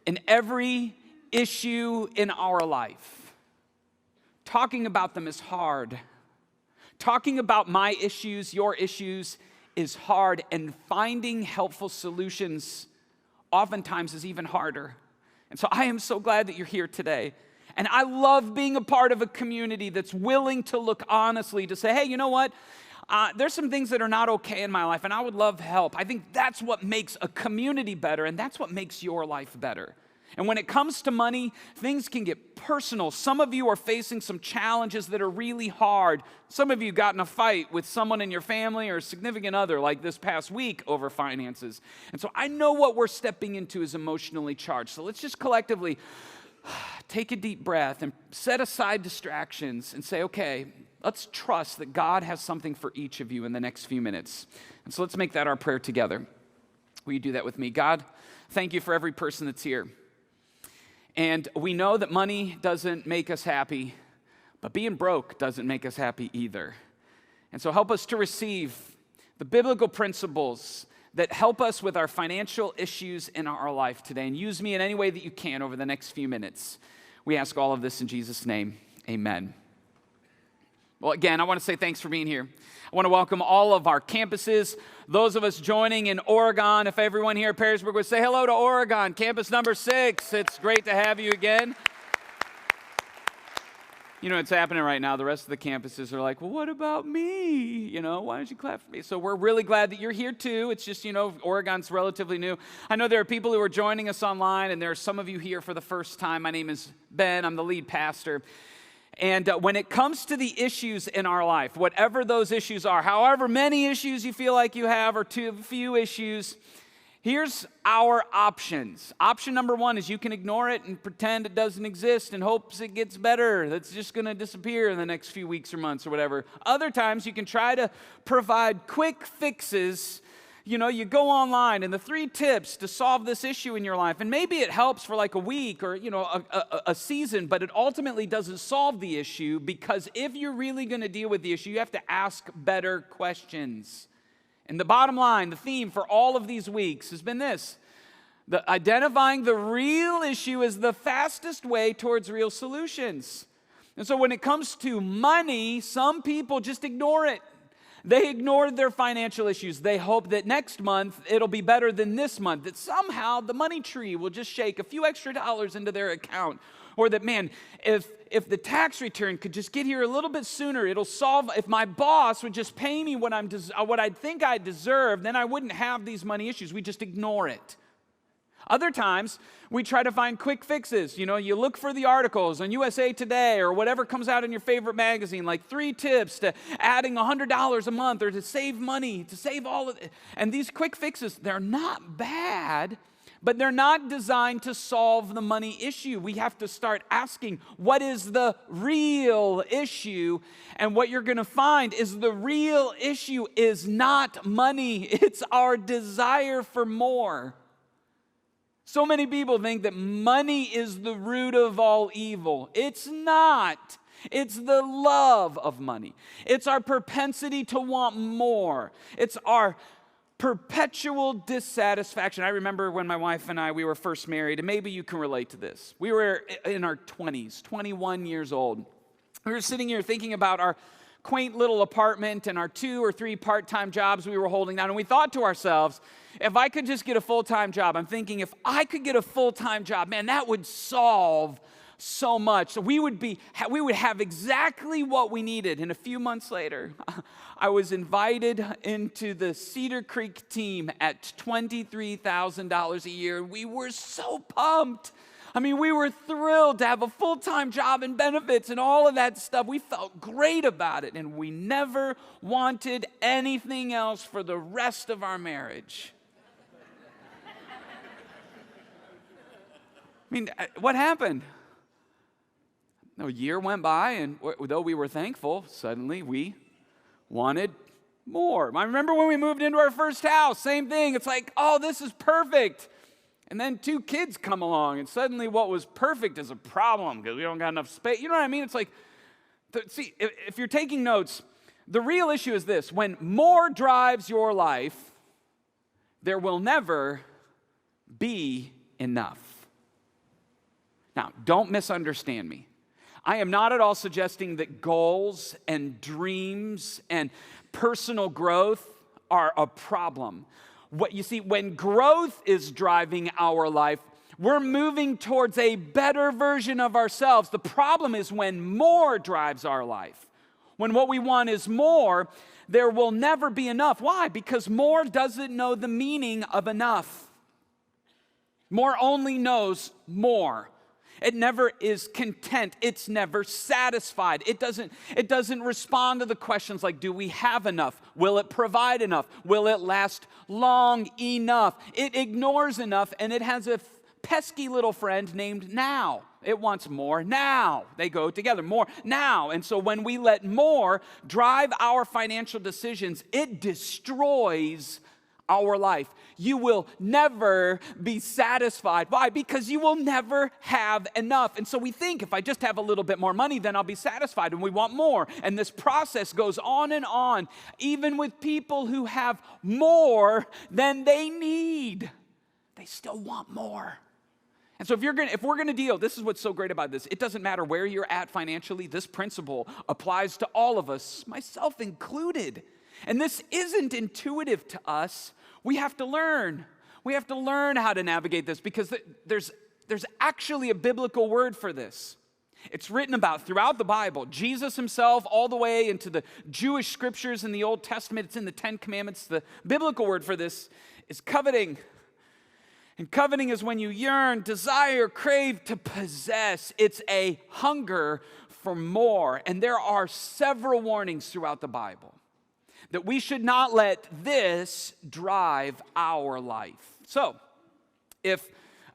in every issue in our life. Talking about them is hard. Talking about my issues, your issues, is hard, and finding helpful solutions oftentimes is even harder. And so I am so glad that you're here today. And I love being a part of a community that's willing to look honestly to say, hey, you know what? There's some things that are not okay in my life, and I would love help. I think that's what makes a community better, and that's what makes your life better. And when it comes to money, things can get personal. Some of you are facing some challenges that are really hard. Some of you got in a fight with someone in your family or a significant other like this past week over finances. And so I know what we're stepping into is emotionally charged. So let's just collectively take a deep breath and set aside distractions and say, okay, let's trust that God has something for each of you in the next few minutes. And so let's make that our prayer together. Will you do that with me? God, thank you for every person that's here. And we know that money doesn't make us happy, but being broke doesn't make us happy either. And so help us to receive the biblical principles that help us with our financial issues in our life today. And use me in any way that you can over the next few minutes. We ask all of this in Jesus' name. Amen. Well, again, I want to say thanks for being here. I want to welcome all of our campuses, those of us joining in Oregon. If everyone here at Perrysburg would say hello to Oregon, campus number 6. It's great to have you again. You know what's happening right now? The rest of the campuses are like, well, what about me? You know, why don't you clap for me? So we're really glad that you're here too. It's just, Oregon's relatively new. I know there are people who are joining us online, and there are some of you here for the first time. My name is Ben. I'm the lead pastor. And when it comes to the issues in our life, whatever those issues are, however many issues you feel like you have or too few issues, here's our options. Option number 1 is you can ignore it and pretend it doesn't exist and hopes it gets better. That's just going to disappear in the next few weeks or months or whatever. Other times you can try to provide quick fixes. You go online and the 3 tips to solve this issue in your life, and maybe it helps for like a week or, a season, but it ultimately doesn't solve the issue, because if you're really going to deal with the issue, you have to ask better questions. And the bottom line, the theme for all of these weeks has been this: identifying the real issue is the fastest way towards real solutions. And so when it comes to money, some people just ignore it. They ignored their financial issues. They hope that next month it'll be better than this month, that somehow the money tree will just shake a few extra dollars into their account. Or that, man, if the tax return could just get here a little bit sooner, it'll solve. If my boss would just pay me what I think I deserve, then I wouldn't have these money issues. We just ignore it. Other times, we try to find quick fixes. You look for the articles on USA Today or whatever comes out in your favorite magazine, like 3 tips to adding $100 a month or to save money, to save all of it. And these quick fixes, they're not bad, but they're not designed to solve the money issue. We have to start asking, what is the real issue? And what you're going to find is the real issue is not money. It's our desire for more. So many people think that money is the root of all evil. It's not. It's the love of money. It's our propensity to want more. It's our perpetual dissatisfaction. I remember when my wife and we were first married, and maybe you can relate to this. We were in our 20s, 21 years old. We were sitting here thinking about our quaint little apartment and our 2 or 3 part-time jobs we were holding down, and we thought to ourselves, if I could just get a full-time job, I'm thinking if I could get a full-time job, man, that would solve so much. So we would have exactly what we needed. And a few months later, I was invited into the Cedar Creek team at $23,000 a year. We were so pumped. We were thrilled to have a full-time job and benefits and all of that stuff. We felt great about it, and we never wanted anything else for the rest of our marriage. What happened? A year went by, and though we were thankful, suddenly we wanted more. I remember when we moved into our first house, same thing. It's like, oh, this is perfect. And then 2 kids come along, and suddenly what was perfect is a problem because we don't got enough space. You know what I mean? It's like, see, if you're taking notes, the real issue is this: when more drives your life, there will never be enough. Now, don't misunderstand me. I am not at all suggesting that goals and dreams and personal growth are a problem. What you see, when growth is driving our life, we're moving towards a better version of ourselves. The problem is when more drives our life. When what we want is more, there will never be enough. Why? Because more doesn't know the meaning of enough. More only knows more. It never is content. It's never satisfied. It doesn't respond to the questions like, do we have enough? Will it provide enough? Will it last long enough? It ignores enough, and it has a pesky little friend named now. It wants more now. They go together, more now. And so when we let more drive our financial decisions, it destroys our life. You will never be satisfied. Why? Because you will never have enough. And so we think, if I just have a little bit more money, then I'll be satisfied, and we want more. And this process goes on and on, even with people who have more than they need. They still want more. And so if we're going to deal, this is what's so great about this. It doesn't matter where you're at financially. This principle applies to all of us, myself included. And this isn't intuitive to us. We have to learn. We have to learn how to navigate this, because there's actually a biblical word for this. It's written about throughout the Bible. Jesus himself, all the way into the Jewish scriptures in the Old Testament. It's in the 10 Commandments. The biblical word for this is coveting. And coveting is when you yearn, desire, crave to possess. It's a hunger for more. And there are several warnings throughout the Bible that we should not let this drive our life. So, if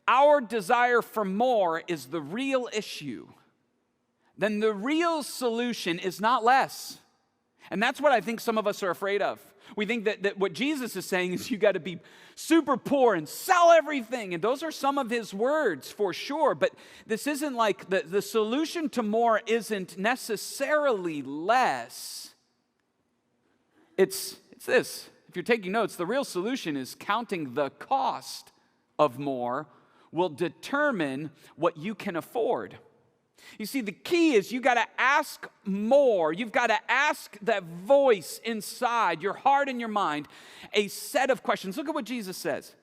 our desire for more is the real issue, then the real solution is not less. And that's what I think some of us are afraid of. We think that what Jesus is saying is you got to be super poor and sell everything. And those are some of his words for sure. But this isn't like the solution to more isn't necessarily less. It's this. If you're taking notes, the real solution is counting the cost of more will determine what you can afford. You see, the key is you got to ask more. You've got to ask that voice inside your heart and your mind a set of questions. Look at what Jesus says.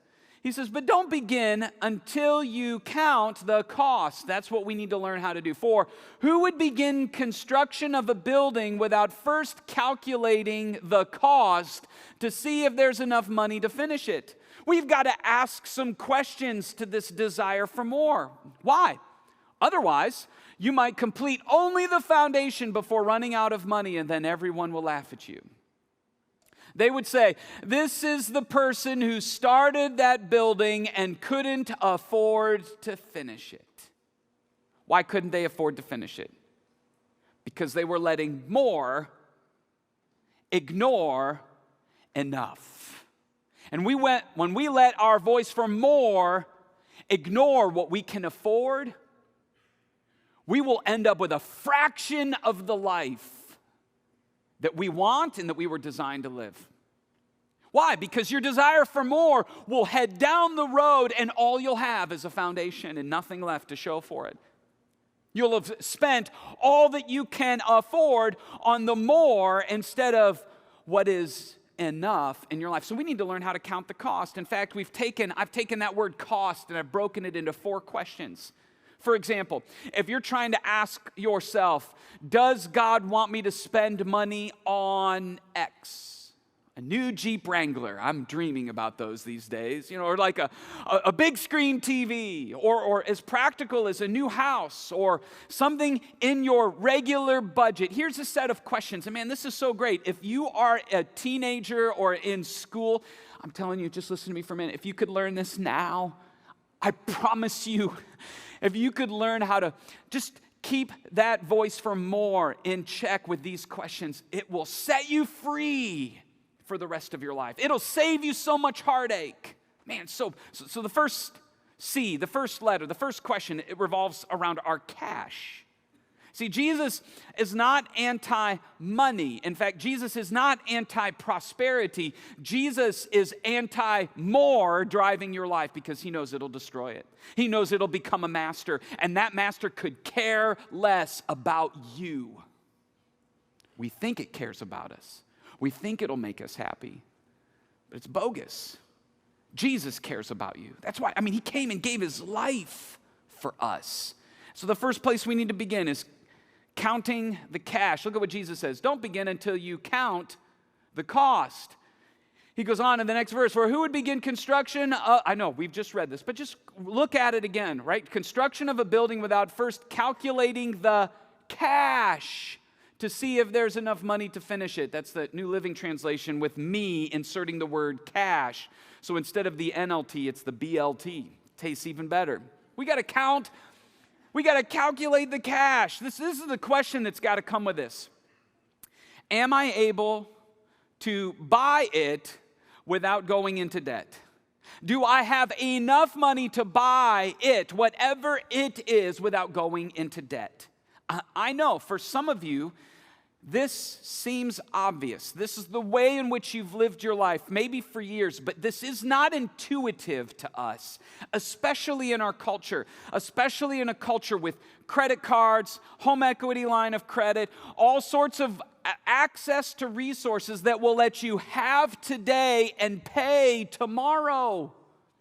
He says, but don't begin until you count the cost. That's what we need to learn how to do. For who would begin construction of a building without first calculating the cost to see if there's enough money to finish it? We've got to ask some questions to this desire for more. Why? Otherwise, you might complete only the foundation before running out of money, and then everyone will laugh at you. They would say, this is the person who started that building and couldn't afford to finish it. Why couldn't they afford to finish it? Because they were letting more ignore enough. And when we let our voice for more ignore what we can afford, we will end up with a fraction of the life that we want and that we were designed to live. Why? Because your desire for more will head down the road, and all you'll have is a foundation and nothing left to show for it. You'll have spent all that you can afford on the more instead of what is enough in your life. So we need to learn how to count the cost. In fact, I've taken that word cost and I've broken it into 4 questions. For example, if you're trying to ask yourself, does God want me to spend money on X? A new Jeep Wrangler. I'm dreaming about those these days. Or like a big screen TV, or as practical as a new house, or something in your regular budget. Here's a set of questions. And man, this is so great. If you are a teenager or in school, I'm telling you, just listen to me for a minute. If you could learn this now, I promise you, if you could learn how to just keep that voice for more in check with these questions, it will set you free for the rest of your life. It'll save you so much heartache. Man, so the first C, the first letter, the first question, it revolves around our cash. See, Jesus is not anti-money. In fact, Jesus is not anti-prosperity. Jesus is anti-more driving your life because he knows it'll destroy it. He knows it'll become a master, and that master could care less about you. We think it cares about us. We think it'll make us happy, but it's bogus. Jesus cares about you. That's why, he came and gave his life for us. So the first place we need to begin is counting the cash. Look at what Jesus says. Don't begin until you count the cost. He goes on in the next verse, for who would begin construction? I know, we've just read this, but just look at it again, right? Construction of a building without first calculating the cash to see if there's enough money to finish it. That's the New Living Translation with me inserting the word cash. So instead of the NLT, it's the BLT. Tastes even better. We got to count. We got to calculate the cash. This is the question that's got to come with this. Am I able to buy it without going into debt? Do I have enough money to buy it, whatever it is, without going into debt? I know for some of you, this seems obvious. This is the way in which you've lived your life, maybe for years, but this is not intuitive to us, especially in our culture, especially in a culture with credit cards, home equity line of credit, all sorts of access to resources that will let you have today and pay tomorrow.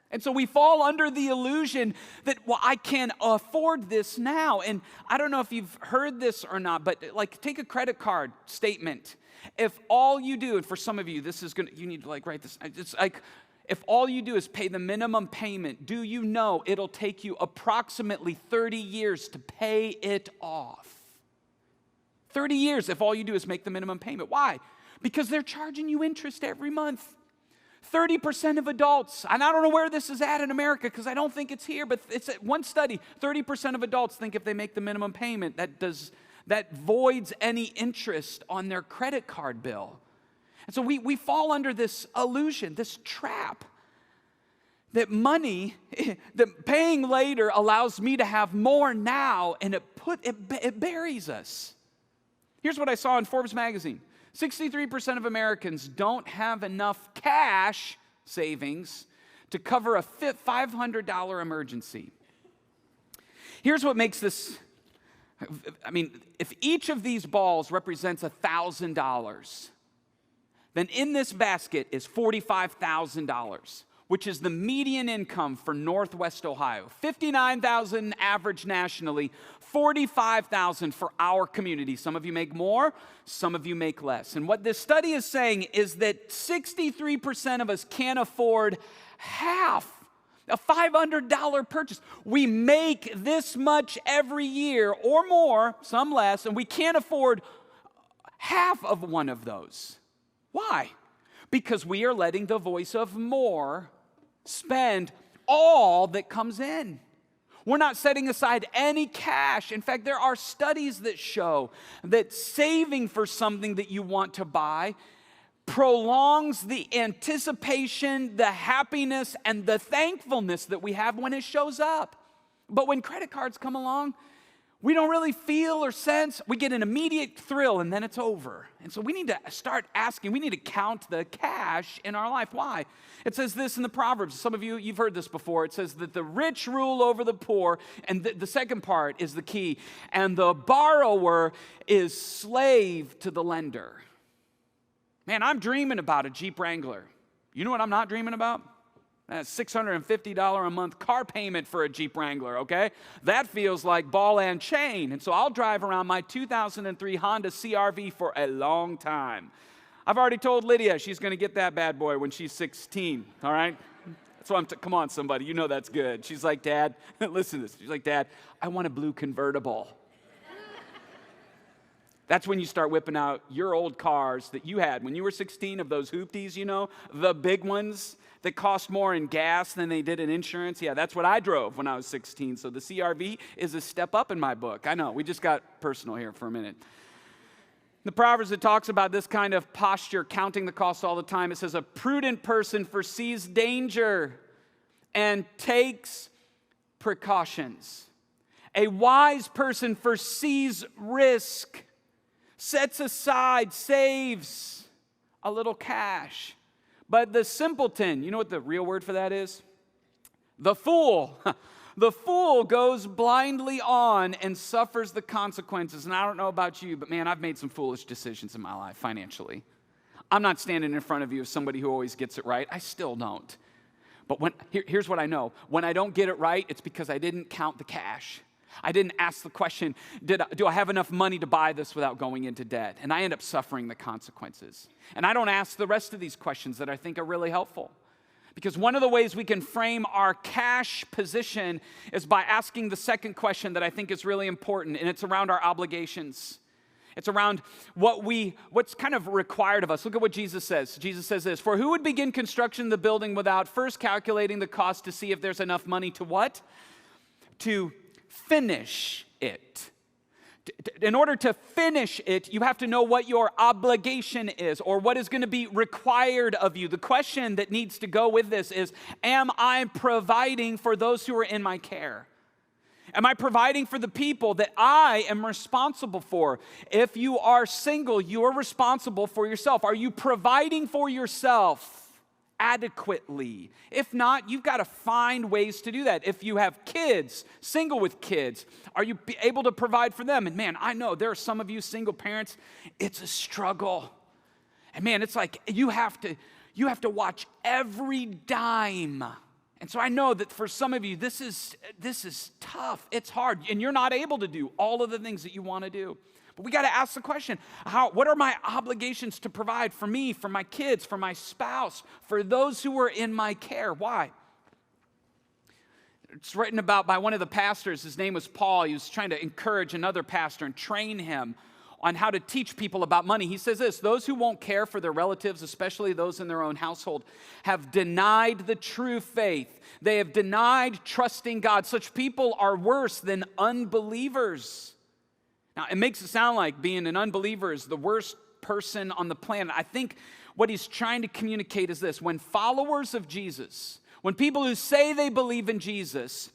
And so we fall under the illusion that, well, I can afford this now. And I don't know if you've heard this or not, but take a credit card statement. If all you do, and for some of you, this is you need to write this. It's if all you do is pay the minimum payment, do you know it'll take you approximately 30 years to pay it off? 30 years if all you do is make the minimum payment. Why? Because they're charging you interest every month. 30% of adults, and I don't know where this is at in America because I don't think it's here, but it's one study, 30% of adults think if they make the minimum payment, that voids any interest on their credit card bill. And so we fall under this illusion, this trap, that money, that paying later allows me to have more now, and it buries us. Here's what I saw in Forbes magazine. 63% of Americans don't have enough cash savings to cover a $500 emergency. Here's what makes this, if each of these balls represents $1,000, then in this basket is $45,000, which is the median income for Northwest Ohio. $59,000 average nationally, $45,000 for our community. Some of you make more, some of you make less. And what this study is saying is that 63% of us can't afford half a $500 purchase. We make this much every year or more, some less, and we can't afford half of one of those. Why? Because we are letting the voice of more spend all that comes in. We're not setting aside any cash. In fact, there are studies that show that saving for something that you want to buy prolongs the anticipation, the happiness, and the thankfulness that we have when it shows up. But when credit cards come along, we don't really feel or sense. We get an immediate thrill, and then it's over. And so we need to start asking. We need to count the cash in our life. Why? It says this in the Proverbs. Some of you, you've heard this before. It says that the rich rule over the poor, and the second part is the key, and the borrower is slave to the lender. Man, I'm dreaming about a Jeep Wrangler. You know what I'm not dreaming about? That's $650 a month car payment for a Jeep Wrangler, okay? That feels like ball and chain. And so I'll drive around my 2003 Honda CR-V for a long time. I've already told Lydia she's going to get that bad boy when she's 16, all right? So come on, somebody, you know that's good. She's like, Dad, listen to this. She's like, Dad, I want a blue convertible. That's when you start whipping out your old cars that you had when you were 16, of those hoopties, you know, the big ones that cost more in gas than they did in insurance. Yeah, that's what I drove when I was 16. So the CR-V is a step up in my book. I know, we just got personal here for a minute. The Proverbs, it talks about this kind of posture, counting the cost all the time. It says, a prudent person foresees danger and takes precautions. A wise person foresees risk, sets aside, saves a little cash. But the simpleton, you know what the real word for that is? The fool. The fool goes blindly on and suffers the consequences. And I don't know about you, but man, I've made some foolish decisions in my life financially. I'm not standing in front of you as somebody who always gets it right. I still don't. But here's what I know. When I don't get it right, it's because I didn't count the cash. I didn't ask the question, do I have enough money to buy this without going into debt? And I end up suffering the consequences. And I don't ask the rest of these questions that I think are really helpful. Because one of the ways we can frame our cash position is by asking the second question that I think is really important, and it's around our obligations. It's around what's kind of required of us. Look at what Jesus says. Jesus says this, "For who would begin construction of the building without first calculating the cost to see if there's enough money to what? To finish it." In order to finish it, you have to know what your obligation is or what is going to be required of you. The question that needs to go with this is, am I providing for those who are in my care? Am I providing for the people that I am responsible for? If you are single, you are responsible for yourself. Are you providing for yourself adequately? If not, you've got to find ways to do that. If you have kids, single with kids, are you able to provide for them? And man, I know there are some of you single parents, it's a struggle. And man, it's like you have to watch every dime. And so I know that for some of you, this is tough. It's hard, and you're not able to do all of the things that you want to do. But we got to ask the question, what are my obligations to provide for me, for my kids, for my spouse, for those who are in my care? Why? It's written about by one of the pastors. His name was Paul. He was trying to encourage another pastor and train him on how to teach people about money. He says this, "Those who won't care for their relatives, especially those in their own household, have denied the true faith. They have denied trusting God. Such people are worse than unbelievers." Now, it makes it sound like being an unbeliever is the worst person on the planet. I think what he's trying to communicate is this. When followers of Jesus, when people who say they believe in Jesus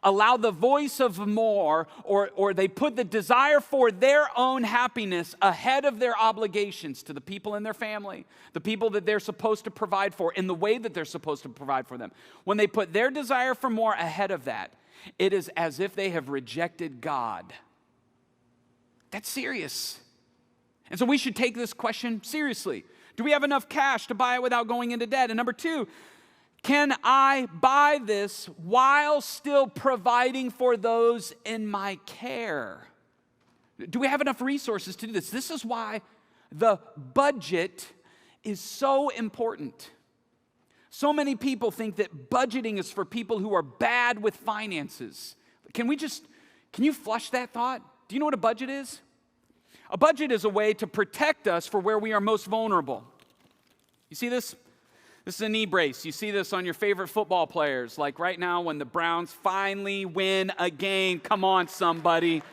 allow the voice of more, or they put the desire for their own happiness ahead of their obligations to the people in their family, the people that they're supposed to provide for in the way that they're supposed to provide for them, when they put their desire for more ahead of that, it is as if they have rejected God. That's serious. And so we should take this question seriously. Do we have enough cash to buy it without going into debt? And number two, can I buy this while still providing for those in my care? Do we have enough resources to do this? This is why the budget is so important. So many people think that budgeting is for people who are bad with finances. Can you flush that thought? Do you know what a budget is? A budget is a way to protect us for where we are most vulnerable. You see this? This is a knee brace. You see this on your favorite football players. Like right now when the Browns finally win a game. Come on, somebody.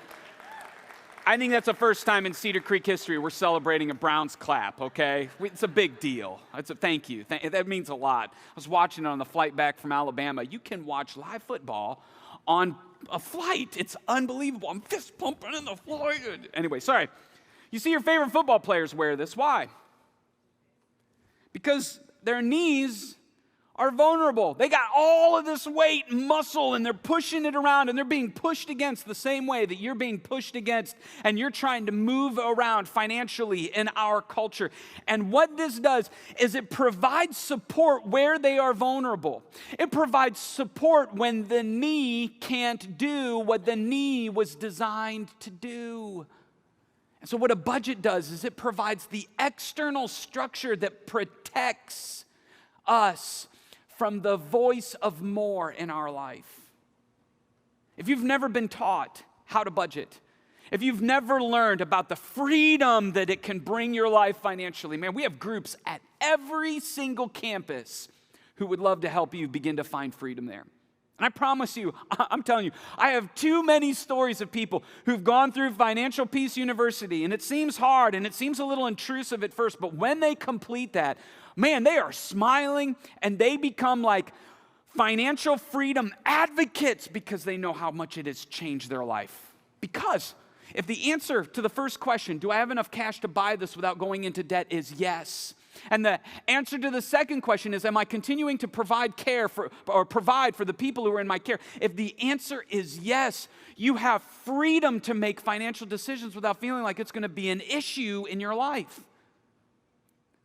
I think that's the first time in Cedar Creek history we're celebrating a Browns clap, okay? It's a big deal. Thank you. That means a lot. I was watching it on the flight back from Alabama. You can watch live football on a flight. It's unbelievable. I'm fist pumping in the flight. Anyway, sorry. You see your favorite football players wear this. Why? Because their knees are vulnerable. They got all of this weight and muscle, and they're pushing it around, and they're being pushed against the same way that you're being pushed against, and you're trying to move around financially in our culture. And what this does is it provides support where they are vulnerable. It provides support when the knee can't do what the knee was designed to do. And so what a budget does is it provides the external structure that protects us from the voice of more in our life. If you've never been taught how to budget, if you've never learned about the freedom that it can bring your life financially, man, we have groups at every single campus who would love to help you begin to find freedom there. And I promise you, I'm telling you, I have too many stories of people who've gone through Financial Peace University, and it seems hard and it seems a little intrusive at first, but when they complete that, man, they are smiling and they become like financial freedom advocates because they know how much it has changed their life. Because if the answer to the first question, do I have enough cash to buy this without going into debt, is yes, and the answer to the second question is, am I continuing to provide for the people who are in my care? If the answer is yes, you have freedom to make financial decisions without feeling like it's going to be an issue in your life.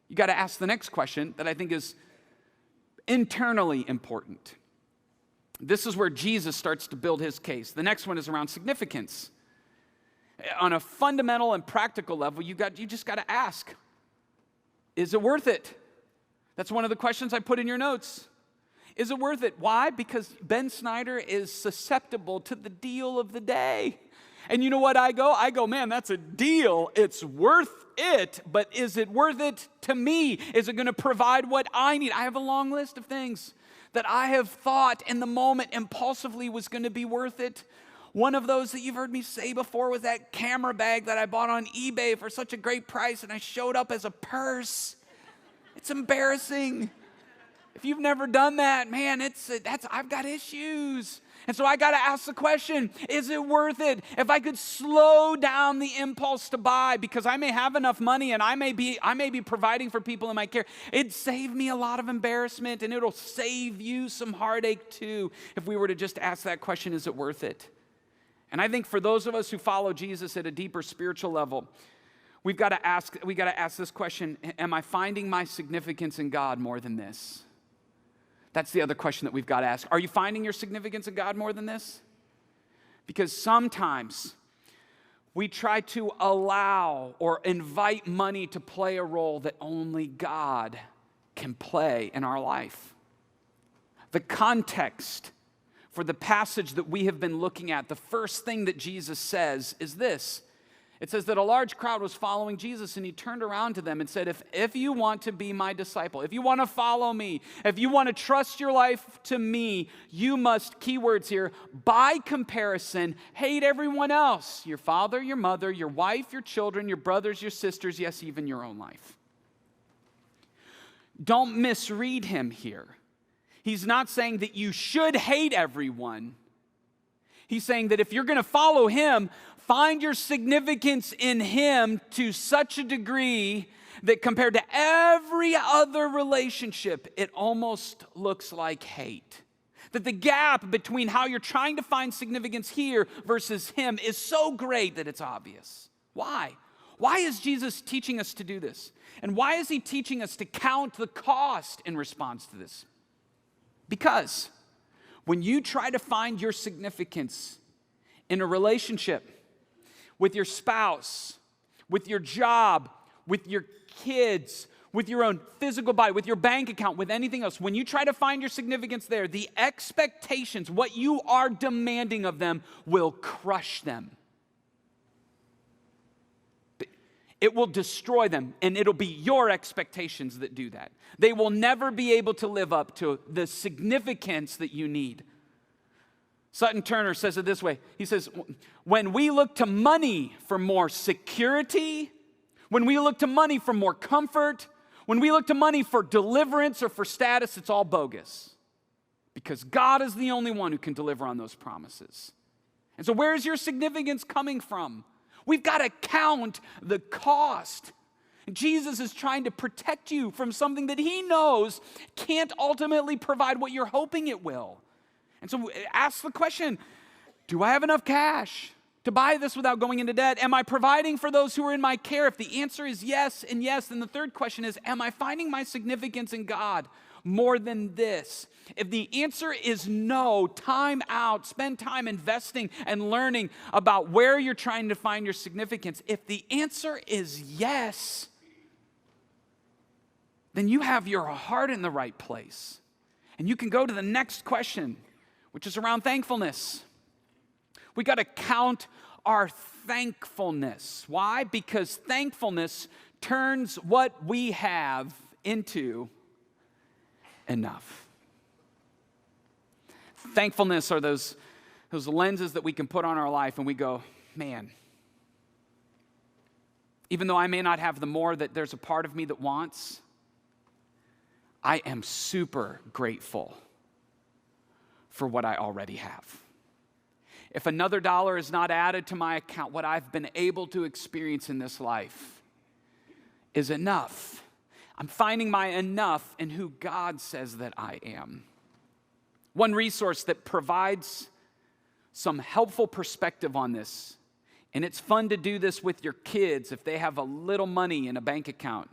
You got to ask the next question that I think is internally important. This is where Jesus starts to build his case. The next one is around significance. On a fundamental and practical level, you just got to ask, is it worth it? That's one of the questions I put in your notes. Is it worth it? Why? Because Ben Snyder is susceptible to the deal of the day. And you know what I go, man, that's a deal. It's worth it, but is it worth it to me? Is it going to provide what I need? I have a long list of things that I have thought in the moment impulsively was going to be worth it. One of those that you've heard me say before was that camera bag that I bought on eBay for such a great price, and I showed up as a purse. It's embarrassing. If you've never done that, man, I've got issues. And so I got to ask the question, is it worth it? If I could slow down the impulse to buy because I may have enough money and I may be providing for people in my care, it'd save me a lot of embarrassment, and it'll save you some heartache too if we were to just ask that question, is it worth it? And I think for those of us who follow Jesus at a deeper spiritual level, we got to ask this question, am I finding my significance in God more than this? That's the other question that we've got to ask. Are you finding your significance in God more than this? Because sometimes we try to allow or invite money to play a role that only God can play in our life. The context for the passage that we have been looking at, the first thing that Jesus says is this. It says that a large crowd was following Jesus, and he turned around to them and said, if you want to be my disciple, if you want to follow me, if you want to trust your life to me, you must, keywords here, by comparison, hate everyone else, your father, your mother, your wife, your children, your brothers, your sisters, yes, even your own life. Don't misread him here. He's not saying that you should hate everyone. He's saying that if you're going to follow him, find your significance in him to such a degree that compared to every other relationship, it almost looks like hate. That the gap between how you're trying to find significance here versus him is so great that it's obvious. Why? Why is Jesus teaching us to do this? And why is he teaching us to count the cost in response to this? Because when you try to find your significance in a relationship with your spouse, with your job, with your kids, with your own physical body, with your bank account, with anything else, when you try to find your significance there, the expectations, what you are demanding of them, will crush them. It will destroy them, and it'll be your expectations that do that. They will never be able to live up to the significance that you need. Sutton Turner says it this way. He says, when we look to money for more security, when we look to money for more comfort, when we look to money for deliverance or for status, it's all bogus. Because God is the only one who can deliver on those promises. And so where is your significance coming from? We've got to count the cost. Jesus is trying to protect you from something that he knows can't ultimately provide what you're hoping it will. And so ask the question, do I have enough cash to buy this without going into debt? Am I providing for those who are in my care? If the answer is yes and yes, then the third question is, am I finding my significance in God more than this? If the answer is no, time out, spend time investing and learning about where you're trying to find your significance. If the answer is yes, then you have your heart in the right place. And you can go to the next question, which is around thankfulness. We got to count our thankfulness. Why? Because thankfulness turns what we have into enough. Thankfulness are those lenses that we can put on our life and we go, man, even though I may not have the more that there's a part of me that wants, I am super grateful for what I already have. If another dollar is not added to my account, what I've been able to experience in this life is enough. I'm finding my enough in who God says that I am. One resource that provides some helpful perspective on this, and it's fun to do this with your kids if they have a little money in a bank account.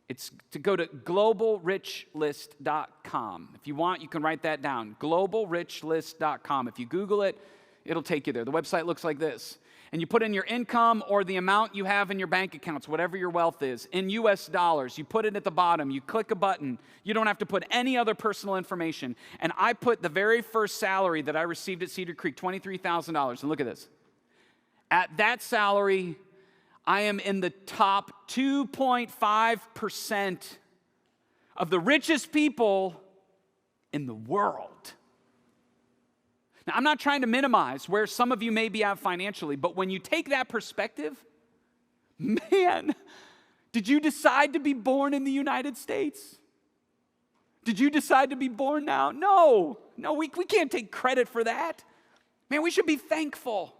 It's to go to globalrichlist.com. If you want, you can write that down, globalrichlist.com. If you Google it, it'll take you there. The website looks like this. And you put in your income or the amount you have in your bank accounts, whatever your wealth is, in US dollars. You put it at the bottom. You click a button. You don't have to put any other personal information. And I put the very first salary that I received at Cedar Creek, $23,000. And look at this. At that salary, I am in the top 2.5% of the richest people in the world. Now, I'm not trying to minimize where some of you may be at financially, but when you take that perspective, man, did you decide to be born in the United States? Did you decide to be born now? No, we can't take credit for that. Man, we should be thankful.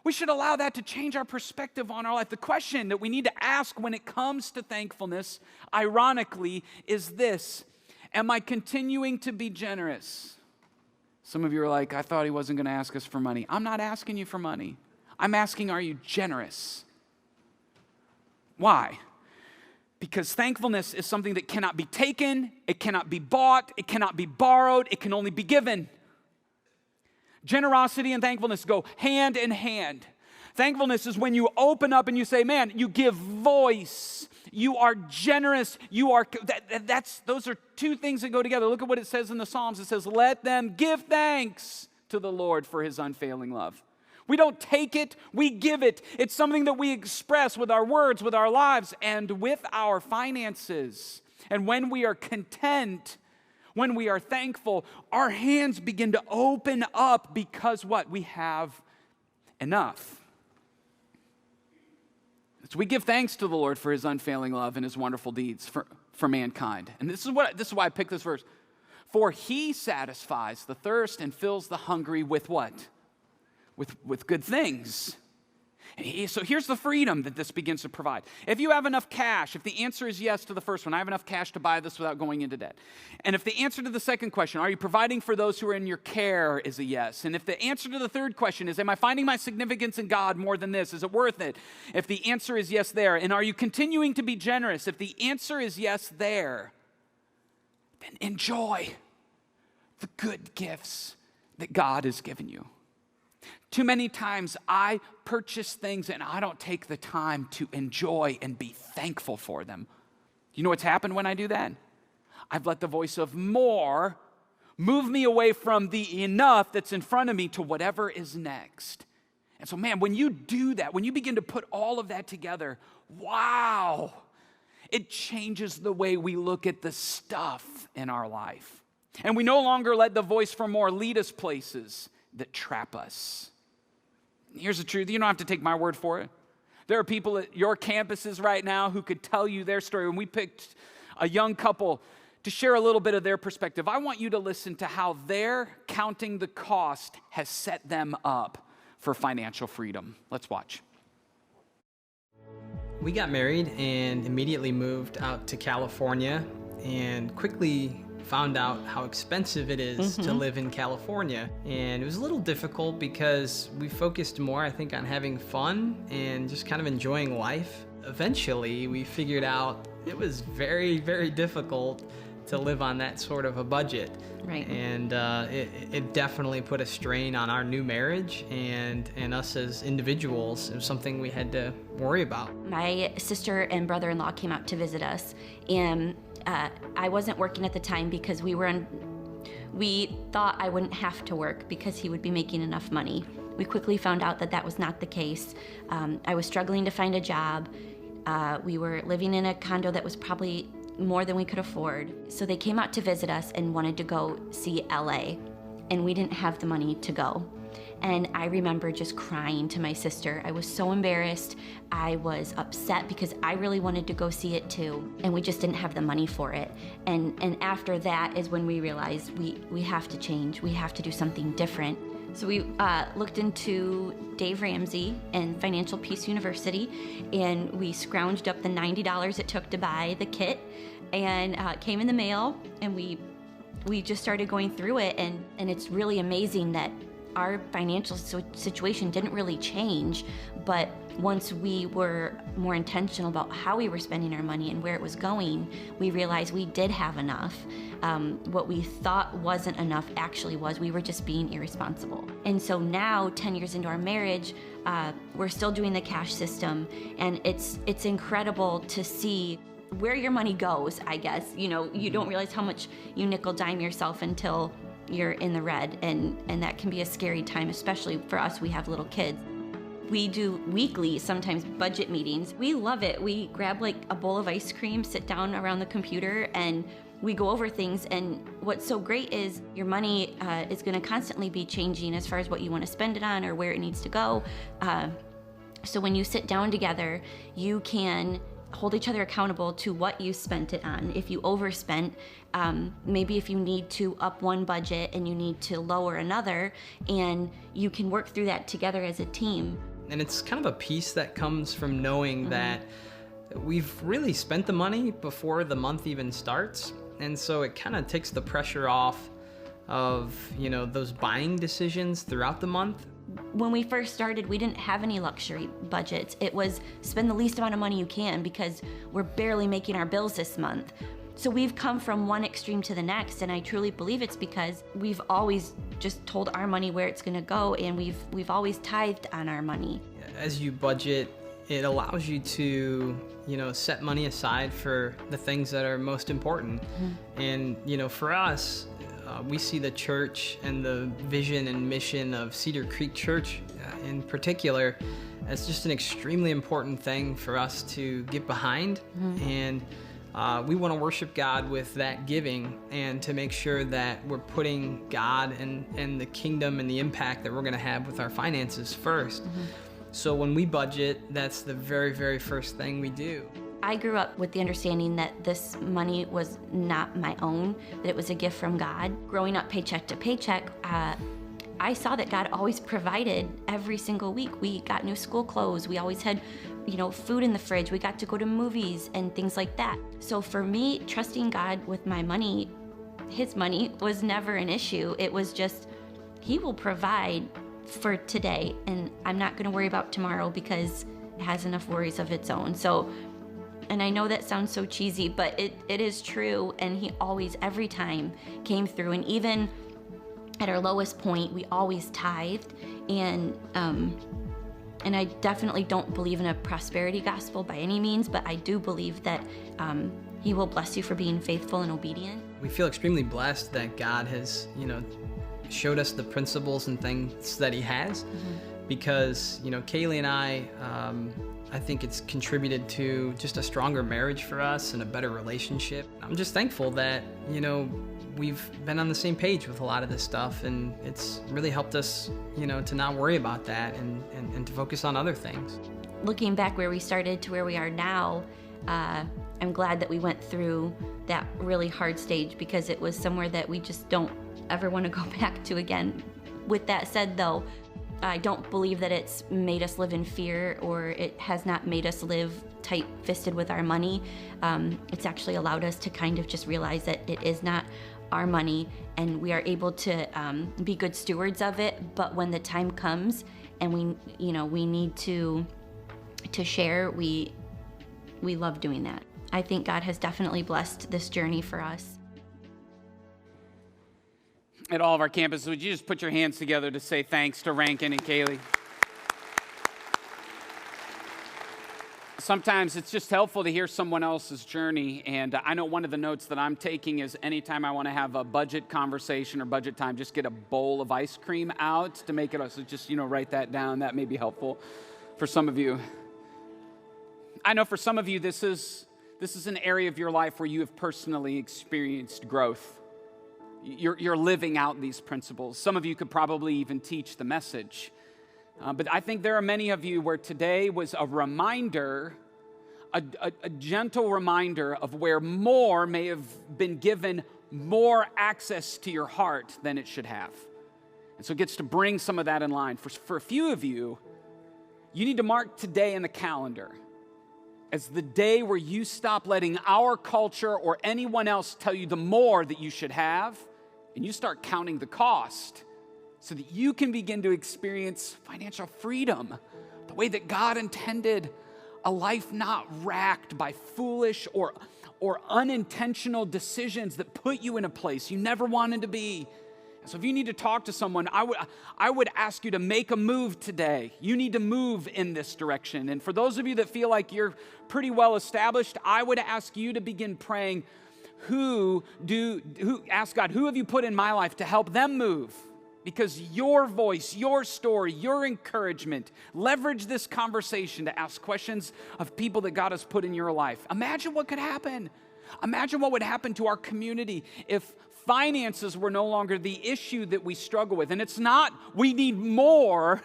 We should allow that to change our perspective on our life. The question that we need to ask when it comes to thankfulness, ironically, is this: am I continuing to be generous? Some of you are like, I thought he wasn't going to ask us for money. I'm not asking you for money. I'm asking, are you generous? Why? Because thankfulness is something that cannot be taken, it cannot be bought, it cannot be borrowed, it can only be given. Generosity and thankfulness go hand in hand. Thankfulness is when you open up and you say, man, you give voice. You are generous. Those are two things that go together. Look at what it says in the Psalms. It says, let them give thanks to the Lord for his unfailing love. We don't take it, we give it. It's something that we express with our words, with our lives, and with our finances. And when we are content, when we are thankful, our hands begin to open up because what? We have enough. So we give thanks to the Lord for his unfailing love and his wonderful deeds for mankind. And this is why I picked this verse. For he satisfies the thirst and fills the hungry with what? With good things. So here's the freedom that this begins to provide. If you have enough cash, if the answer is yes to the first one, I have enough cash to buy this without going into debt. And if the answer to the second question, are you providing for those who are in your care, is a yes. And if the answer to the third question is, am I finding my significance in God more than this? Is it worth it? If the answer is yes there. And are you continuing to be generous? If the answer is yes there, then enjoy the good gifts that God has given you. Too many times I purchase things and I don't take the time to enjoy and be thankful for them. You know what's happened when I do that? I've let the voice of more move me away from the enough that's in front of me to whatever is next. And so, man, when you do that, when you begin to put all of that together, wow, it changes the way we look at the stuff in our life. And we no longer let the voice for more lead us places that trap us. Here's the truth. You don't have to take my word for it. There are people at your campuses right now who could tell you their story. When we picked a young couple to share a little bit of their perspective, I want you to listen to how their counting the cost has set them up for financial freedom. Let's watch. We got married and immediately moved out to California and quickly found out how expensive it is to live in California. And it was a little difficult because we focused more, I think, on having fun and just kind of enjoying life. Eventually, we figured out it was very, very difficult to live on that sort of a budget. Right. And it definitely put a strain on our new marriage and us as individuals. It was something we had to worry about. My sister and brother-in-law came out to visit us, and I wasn't working at the time because we thought I wouldn't have to work because he would be making enough money. We quickly found out that that was not the case. I was struggling to find a job. We were living in a condo that was probably more than we could afford. So they came out to visit us and wanted to go see LA, and we didn't have the money to go. And I remember just crying to my sister. I was so embarrassed. I was upset because I really wanted to go see it too, and we just didn't have the money for it. And after that is when we realized we have to change. We have to do something different. So we looked into Dave Ramsey and Financial Peace University, and we scrounged up the $90 it took to buy the kit, and it came in the mail, and we just started going through it, and it's really amazing that our financial situation didn't really change, but once we were more intentional about how we were spending our money and where it was going, we realized we did have enough. What we thought wasn't enough actually was. We were just being irresponsible. And so now, 10 years into our marriage, we're still doing the cash system, and it's incredible to see where your money goes, I guess. You know, you don't realize how much you nickel dime yourself until you're in the red, and that can be a scary time, especially for us. We have little kids. We do weekly, sometimes budget meetings. We love it. We grab like a bowl of ice cream, sit down around the computer, and we go over things. And what's so great is your money is going to constantly be changing as far as what you want to spend it on or where it needs to go. So when you sit down together, you can hold each other accountable to what you spent it on. If you overspent, maybe if you need to up one budget and you need to lower another, and you can work through that together as a team. And it's kind of a peace that comes from knowing that we've really spent the money before the month even starts. And so it kind of takes the pressure off of, you know, those buying decisions throughout the month. When we first started, we didn't have any luxury budgets. It was spend the least amount of money you can because we're barely making our bills this month. So we've come from one extreme to the next, and I truly believe it's because we've always just told our money where it's going to go, and we've always tithed on our money. As you budget, it allows you to, you know, set money aside for the things that are most important. And, you know, for us, we see the church and the vision and mission of Cedar Creek Church in particular as just an extremely important thing for us to get behind. And we want to worship God with that giving, and to make sure that we're putting God and the kingdom and the impact that we're going to have with our finances first. So when we budget, that's the very, very first thing we do. I grew up with the understanding that this money was not my own, that it was a gift from God. Growing up paycheck to paycheck, I saw that God always provided every single week. We got new school clothes. We always had, you know, food in the fridge. We got to go to movies and things like that. So for me, trusting God with my money, his money, was never an issue. It was just, he will provide for today, and I'm not going to worry about tomorrow because it has enough worries of its own. So, and I know that sounds so cheesy, but it is true, and he always, every time, came through. And even at our lowest point, we always tithed. And I definitely don't believe in a prosperity gospel by any means, but I do believe that he will bless you for being faithful and obedient. We feel extremely blessed that God has, you know, showed us the principles and things that he has, because, you know, Kaylee and I think it's contributed to just a stronger marriage for us and a better relationship. I'm just thankful that, you know, we've been on the same page with a lot of this stuff, and it's really helped us, you know, to not worry about that and to focus on other things. Looking back where we started to where we are now, I'm glad that we went through that really hard stage, because it was somewhere that we just don't ever want to go back to again. With that said, though, I don't believe that it's made us live in fear, or it has not made us live tight-fisted with our money. It's actually allowed us to kind of just realize that it is not our money, and we are able to be good stewards of it. But when the time comes and we need to share, we love doing that. I think God has definitely blessed this journey for us. At all of our campuses, would you just put your hands together to say thanks to Rankin and Kaylee? Sometimes it's just helpful to hear someone else's journey, and I know one of the notes that I'm taking is anytime I want to have a budget conversation or budget time, just get a bowl of ice cream out to make it, so just, write that down. That may be helpful for some of you. I know for some of you, this is an area of your life where you have personally experienced growth. you're living out these principles. Some of you could probably even teach the message. But I think there are many of you where today was a reminder, a gentle reminder of where more may have been given more access to your heart than it should have. And so it gets to bring some of that in line. For a few of you, you need to mark today in the calendar as the day where you stop letting our culture or anyone else tell you the more that you should have, and you start counting the cost so that you can begin to experience financial freedom the way that God intended, a life not racked by foolish or unintentional decisions that put you in a place you never wanted to be. So if you need to talk to someone, I would ask you to make a move today. You need to move in this direction. And for those of you that feel like you're pretty well established, I would ask you to begin praying, ask God, who have you put in my life to help them move? Because your voice, your story, your encouragement, leverage this conversation to ask questions of people that God has put in your life. Imagine what could happen. Imagine what would happen to our community if finances were no longer the issue that we struggle with. And it's not, we need more.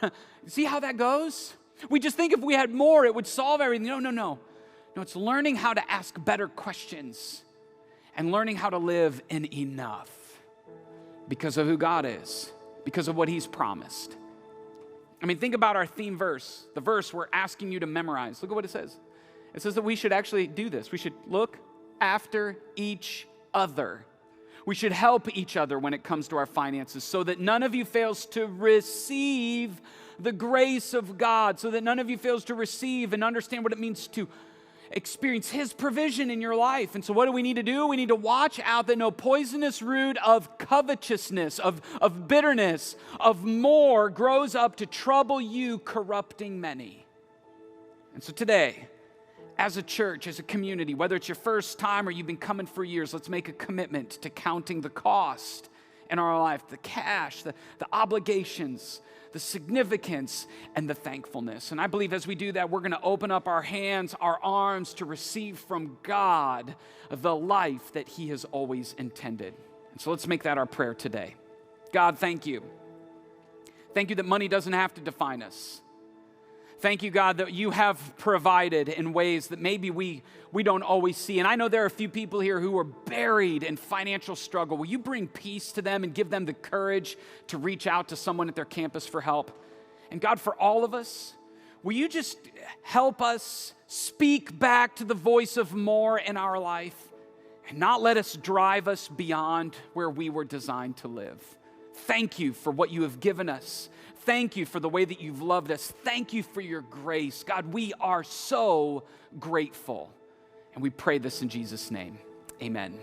See how that goes? We just think if we had more, it would solve everything. No. No, it's learning how to ask better questions and learning how to live in enough because of who God is, because of what He's promised. I mean, think about our theme verse, the verse we're asking you to memorize. Look at what it says. It says that we should actually do this. We should look after each other. We should help each other when it comes to our finances so that none of you fails to receive the grace of God, so that none of you fails to receive and understand what it means to experience His provision in your life. And so what do we need to do? We need to watch out that no poisonous root of covetousness, of bitterness, of more grows up to trouble you, corrupting many. And so today, as a church, as a community, whether it's your first time or you've been coming for years, let's make a commitment to counting the cost in our life, the cash, the obligations, the significance, and the thankfulness. And I believe as we do that, we're going to open up our hands, our arms to receive from God the life that He has always intended. And so let's make that our prayer today. God, thank you. Thank you that money doesn't have to define us. Thank you, God, that you have provided in ways that maybe we don't always see. And I know there are a few people here who are buried in financial struggle. Will you bring peace to them and give them the courage to reach out to someone at their campus for help? And God, for all of us, will you just help us speak back to the voice of more in our life and not let us drive us beyond where we were designed to live? Thank you for what you have given us. Thank you for the way that you've loved us. Thank you for your grace. God, we are so grateful. And we pray this in Jesus' name. Amen.